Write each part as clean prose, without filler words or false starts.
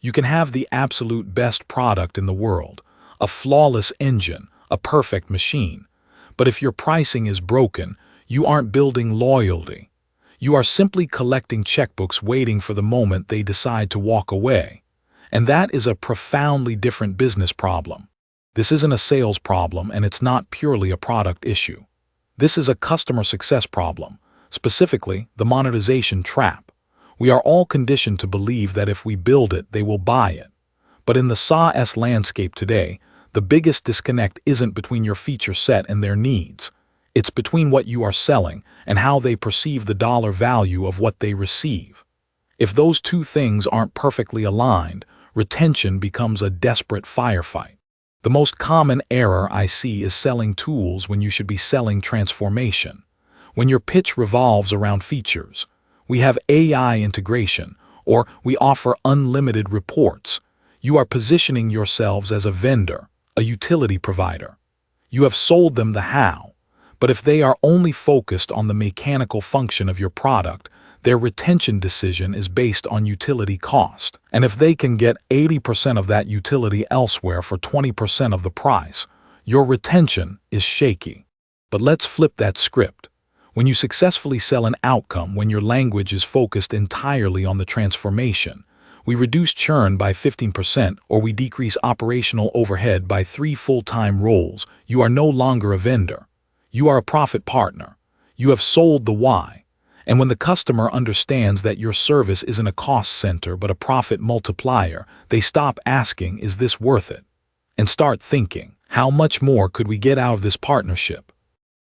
You can have the absolute best product in the world, a flawless engine, a perfect machine. But if your pricing is broken, you aren't building loyalty. You are simply collecting checkbooks waiting for the moment they decide to walk away. And that is a profoundly different business problem. This isn't a sales problem, and it's not purely a product issue. This is a customer success problem, specifically the monetization trap. We are all conditioned to believe that if we build it, they will buy it. But in the SaaS landscape today, the biggest disconnect isn't between your feature set and their needs. It's between what you are selling and how they perceive the dollar value of what they receive. If those two things aren't perfectly aligned, retention becomes a desperate firefight. The most common error I see is selling tools when you should be selling transformation. When your pitch revolves around features, we have AI integration, or we offer unlimited reports, you are positioning yourselves as a vendor, a utility provider. You have sold them the how, but if they are only focused on the mechanical function of your product, their retention decision is based on utility cost. And if they can get 80% of that utility elsewhere for 20% of the price, your retention is shaky. But let's flip that script. When you successfully sell an outcome, when your language is focused entirely on the transformation, we reduce churn by 15% or we decrease operational overhead by 3 full-time roles, you are no longer a vendor. You are a profit partner. You have sold the why. And when the customer understands that your service isn't a cost center but a profit multiplier, they stop asking, "Is this worth it?" and start thinking, "How much more could we get out of this partnership?"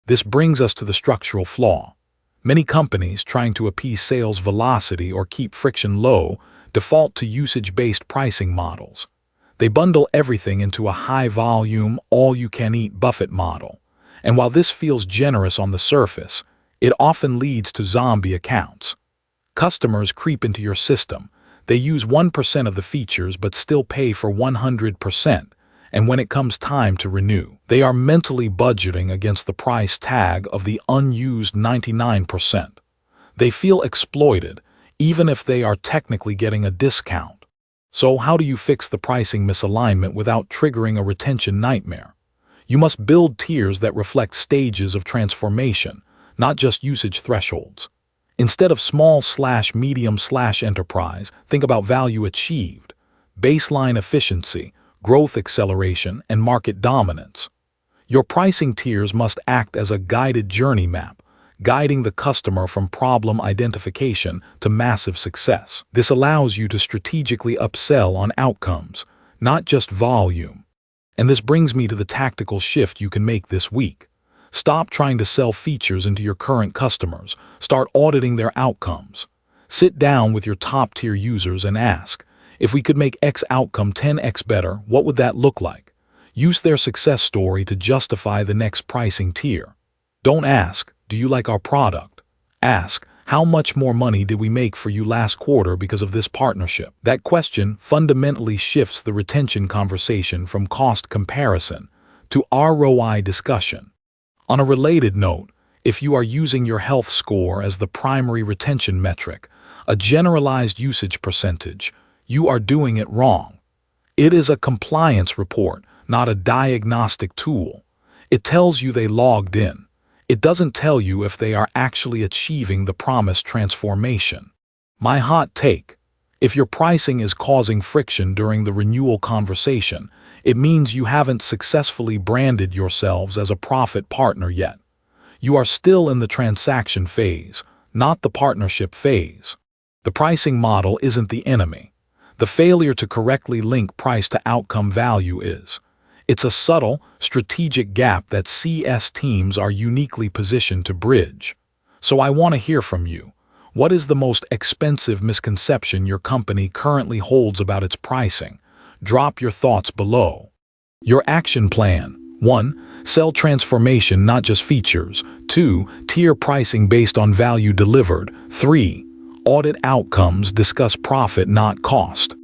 This brings us to the structural flaw. Many companies, trying to appease sales velocity or keep friction low, default to usage-based pricing models. They bundle everything into a high-volume, all-you-can-eat buffet model. And while this feels generous on the surface, it often leads to zombie accounts. Customers creep into your system. They use 1% of the features but still pay for 100%. And when it comes time to renew, they are mentally budgeting against the price tag of the unused 99%. They feel exploited, even if they are technically getting a discount. So how do you fix the pricing misalignment without triggering a retention nightmare? You must build tiers that reflect stages of transformation, not just usage thresholds. Instead of small/medium/enterprise, think about value achieved, baseline efficiency, growth acceleration, and market dominance. Your pricing tiers must act as a guided journey map, guiding the customer from problem identification to massive success. This allows you to strategically upsell on outcomes, not just volume. And this brings me to the tactical shift you can make this week. Stop trying to sell features into your current customers. Start auditing their outcomes. Sit down with your top-tier users and ask, if we could make X outcome 10x better, what would that look like? Use their success story to justify the next pricing tier. Don't ask, do you like our product? Ask, how much more money did we make for you last quarter because of this partnership? That question fundamentally shifts the retention conversation from cost comparison to ROI discussion. On a related note, if you are using your health score as the primary retention metric, a generalized usage percentage, you are doing it wrong. It is a compliance report, not a diagnostic tool. It tells you they logged in. It doesn't tell you if they are actually achieving the promised transformation. My hot take: if your pricing is causing friction during the renewal conversation, it means you haven't successfully branded yourselves as a profit partner yet. You are still in the transaction phase, not the partnership phase. The pricing model isn't the enemy. The failure to correctly link price to outcome value is. It's a subtle, strategic gap that CS teams are uniquely positioned to bridge. So I want to hear from you. What is the most expensive misconception your company currently holds about its pricing? Drop your thoughts below. Your action plan: 1. Sell transformation, not just features. 2. Tier pricing based on value delivered. 3. Audit outcomes, discuss profit, not cost.